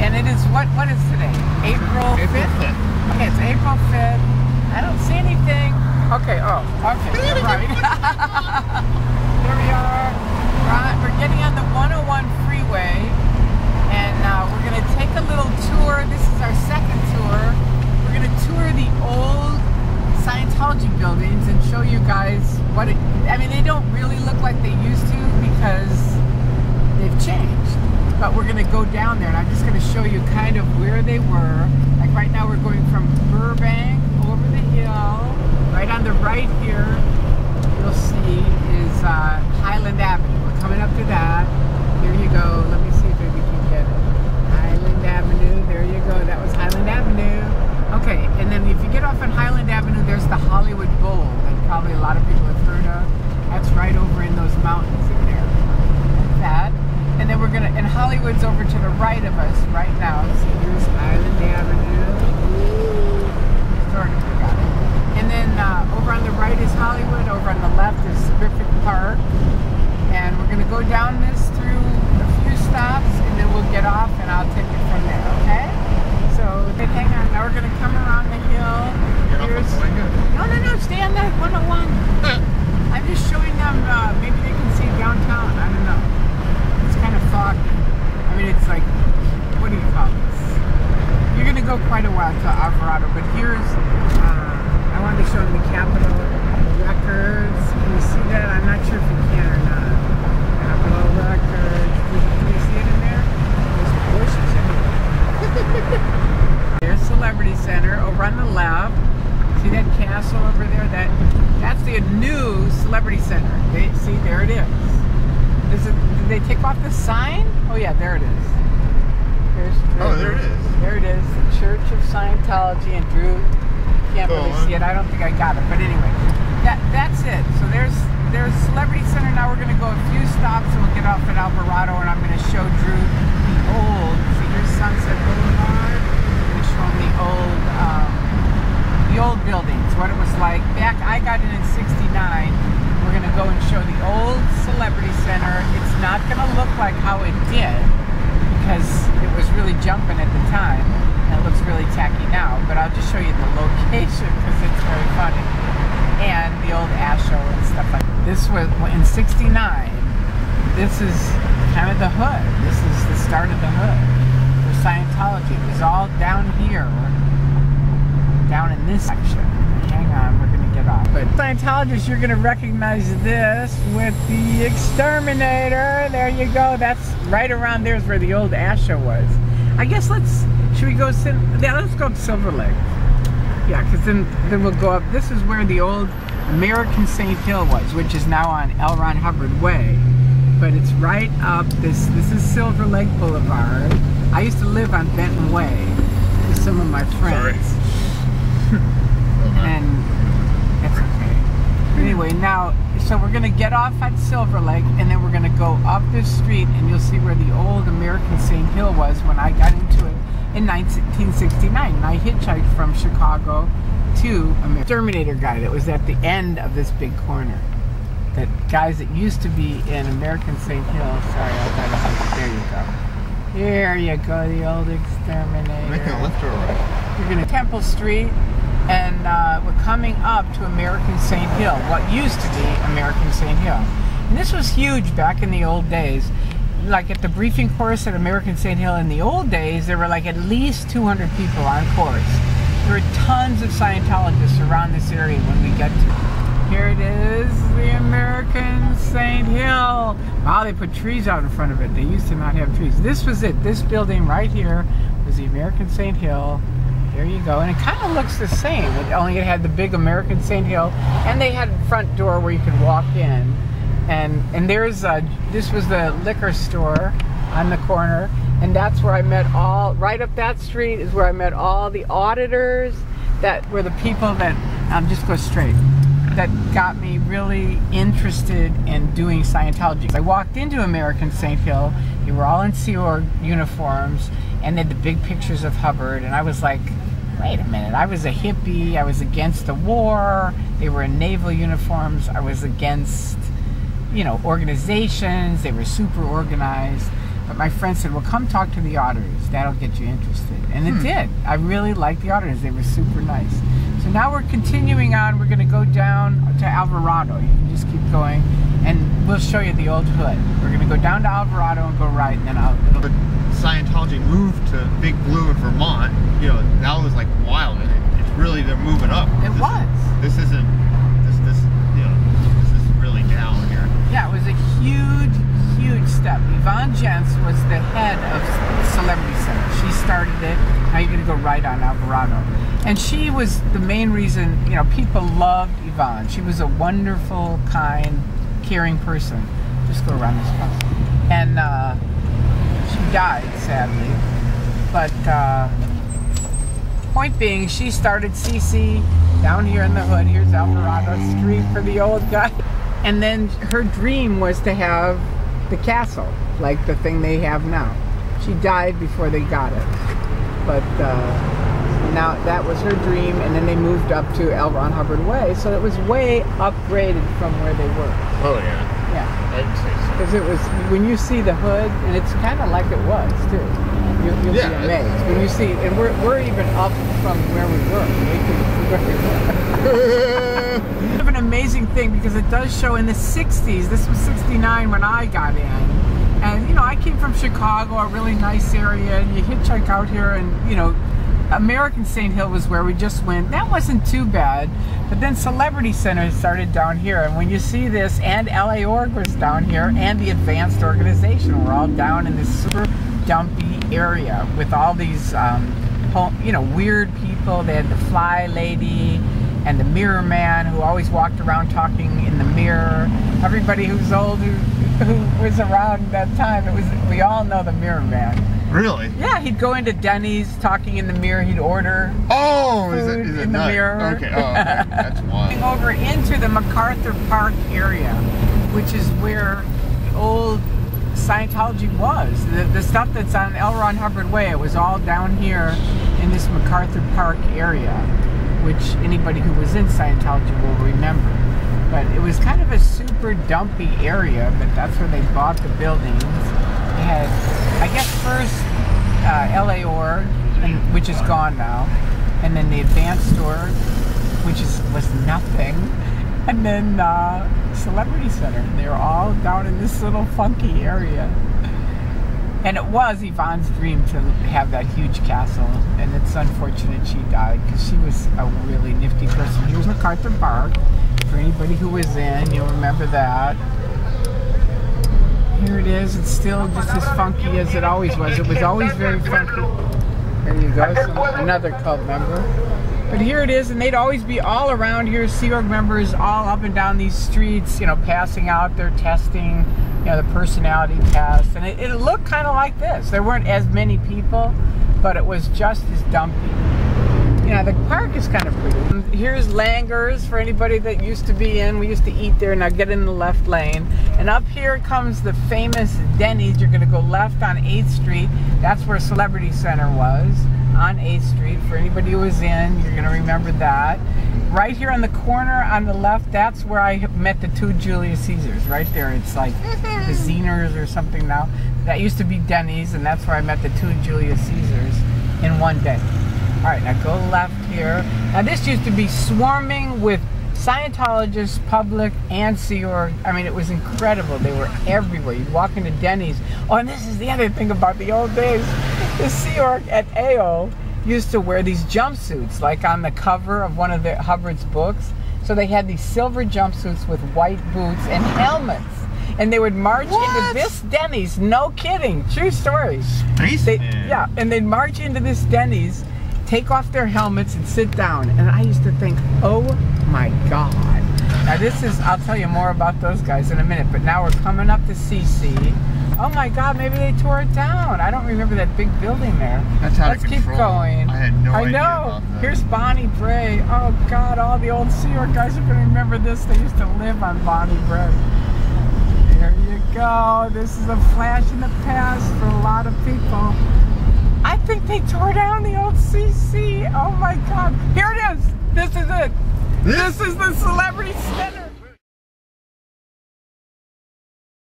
And it is, what is today? April 5th? Okay, it's April 5th. I don't see anything. Okay, okay, right. Here we are. We're getting on the 101 freeway. And we're going to take a little tour. This is our second tour. We're going to tour the old Scientology buildings and show you guys what it, I mean, they don't really look like they used to because they've changed. But we're going to go down there and I'm just going to show you kind of where they were. Like right now we're going from Burbank over the hill. Right on the right here, you'll see is Highland Avenue. We're coming up to that. Here you go. Let me see if we can get it. Highland Avenue. There you go. That was Highland Avenue. Okay, and then if you get off on Highland Avenue, there's the Hollywood Bowl that probably a lot of people have heard of. That's right over in those mountains in there. That. And then we're gonna, and Hollywood's over to the right of us right now. See, here's Highland Avenue. Sort of, we got it. And then over on the right is Hollywood. Over on the left is Griffith Park. And we're gonna go down this through a few stops, and then we'll get off, and I'll take it from there. Okay? So hang on. Now we're gonna come around the hill. Here's, no, stay on that 101. I'm just showing them. Maybe they can see downtown. I don't know. It's kind of foggy. I mean, it's like, what do you call this? You're gonna go quite a while to Alvarado, but here's. I wanted to show them the Capitol Records. Can you see that? I'm not sure if you can or not. Capitol Records. Can you see it in there? There's the bushes anyway. There's Celebrity Center over on the left. See that castle over there? That's the new Celebrity Center. See, there it is. Did they take off the sign? Oh yeah, there it is. There it is. There it is. The Church of Scientology and Drew. Can't really see it. I don't think I got it. But anyway, that's it. So there's Celebrity Center. Now we're going to go a few stops and we'll get off at Alvarado, and I'm going to show Drew the old. See, here's Sunset Boulevard. I'm going to show him the old buildings, what it was like back. I got in 69. We're going to go and show the old Celebrity Center. It's not going to look like how it did because it was really jumping at the time. And it looks really tacky now, but I'll just show you the location because it's very funny. And the old Asho and stuff like that. This was in 69. This is kind of the hood. This is the start of the hood for Scientology. It was all down here, down in this section. Hang on, we're gonna get off. But Scientologists, you're gonna recognize this with the exterminator. There you go. That's right around there is where the old Asho was. I guess should we go sit? Yeah, let's go up Silver Lake. Yeah, because then we'll go up. This is where the old American St. Hill was, which is now on Hubbard Way. But it's right up. This is Silver Lake Boulevard. I used to live on Benton Way with some of my friends. Sorry. And it's okay. Anyway, now, so we're gonna get off at Silver Lake, and then we're gonna go up this street, and you'll see where the old American St. Hill was when I got into it in 1969. And I hitchhiked from Chicago to an exterminator guy that was at the end of this big corner. That guys that used to be in American St. Hill. Sorry, I'll try to hug. There you go. Here you go, the old exterminator. Making a left or a right? You're gonna Temple Street. And we're coming up to American St. Hill, what used to be American St. Hill. And this was huge back in the old days. Like at the briefing course at American St. Hill in the old days, there were like at least 200 people on course. There were tons of Scientologists around this area when we get to. Here it is, the American St. Hill. Wow, they put trees out in front of it. They used to not have trees. This was it. This building right here was the American St. Hill. There you go, and it kind of looks the same. Only it had the big American St. Hill, and they had a front door where you could walk in. And there's this was the liquor store on the corner, and that's where I met right up that street is where I met all the auditors that were the people that just go straight. That got me really interested in doing Scientology. I walked into American St. Hill. They were all in Sea Org uniforms, and they had the big pictures of Hubbard, and I was like, wait a minute, I was a hippie, I was against the war, they were in naval uniforms, I was against, you know, organizations, they were super organized, But my friend said, well, come talk to the auditors. That'll get you interested. And it did. I really liked the auditors. They were super nice. So now we're continuing on. We're going to go down to Alvarado. You can just keep going, and we'll show you the old hood. We're going to go down to Alvarado and go right, and then out. But Scientology moved to Big Blue in Vermont. You know, that was like wild. It's really, they're moving up. This isn't, you know, this is really down here. Yeah, it was a huge step. Yvonne Jentz was the head of Celebrity Center. She started it. Now you're going to go right on Alvarado. And she was the main reason, you know, people loved Yvonne. She was a wonderful, kind, caring person. Just go around this house. And she died, sadly. But point being, she started CC down here in the hood. Here's Alvarado Street for the old guy. And then her dream was to have the castle, like the thing they have now. She died before they got it. But now that was her dream, and then they moved up to on Hubbard Way, so it was way upgraded from where they were. Oh yeah. Yeah. I'd say so. Because it was, when you see the hood, and it's kind of like it was too. You'll be amazed when you see, and we're even up from where we were. Kind of an amazing thing, because it does show in the 60s. This was 69 when I got in. And, you know, I came from Chicago, a really nice area, and you hitchhike out here, and, you know, American St. Hill was where we just went. That wasn't too bad. But then Celebrity Center started down here. And when you see this, and LA Org was down here, and the Advanced Organization, we're all down in this super dumpy area with all these, you know, weird people. They had the Fly Lady and the Mirror Man, who always walked around talking in the mirror. Everybody who's old who was around that time, we all know the Mirror Man. Really? Yeah, he'd go into Denny's talking in the mirror. He'd order food is it in the mirror. Okay, oh, okay. That's wild. Over into the MacArthur Park area, which is where the old Scientology was. The stuff that's on L. Ron Hubbard Way, it was all down here in this MacArthur Park area, which anybody who was in Scientology will remember. But it was kind of a super dumpy area, but that's where they bought the buildings. They had, I guess, first LA Org, which is gone now, and then the Advanced Org, which was nothing, and then Celebrity Center. They were all down in this little funky area. And it was Yvonne's dream to have that huge castle, and it's unfortunate she died, because she was a really nifty person. Here's MacArthur Park. For anybody who was in, you'll remember that. Here it is. It's still just as funky as it always was. It was always very funky. There you go, another cult member. But here it is, and they'd always be all around here, Sea Org members all up and down these streets, you know, passing out their testing, you know, the personality test. And it looked kind of like this. There weren't as many people, but it was just as dumpy. You know, the park is kind of pretty. Here's Langer's for anybody that used to be in. We used to eat there. Now get in the left lane. And up here comes the famous Denny's. You're going to go left on 8th Street. That's where Celebrity Center was, on 8th Street. For anybody who was in, you're going to remember that. Right here on the corner on the left, that's where I met the 2 Julius Caesars. Right there. It's like the Zeners or something now. That used to be Denny's, and that's where I met the 2 Julius Caesars in one day. Alright, now go left here. Now this used to be swarming with Scientologists, public, and Sea Org. I mean, it was incredible. They were everywhere. You'd walk into Denny's. Oh, and this is the other thing about the old days. The Sea Org at AO used to wear these jumpsuits, like on the cover of one of the Hubbard's books. So they had these silver jumpsuits with white boots and helmets. And they would march into this Denny's. No kidding. True story. Yeah, and they'd march into this Denny's, take off their helmets and sit down. And I used to think, oh my God. Now this is, I'll tell you more about those guys in a minute, but now we're coming up to CC. Oh my God, maybe they tore it down. I don't remember that big building there. That's out Let's of control. Keep going. I had no idea about that. Here's Bonnie Bray. Oh God, all the old Sea Org guys are gonna remember this. They used to live on Bonnie Bray. There you go. This is a flash in the past for a lot of people. I think they tore down the old CC. Oh my God. Here it is. This is it. This is the Celebrity Center.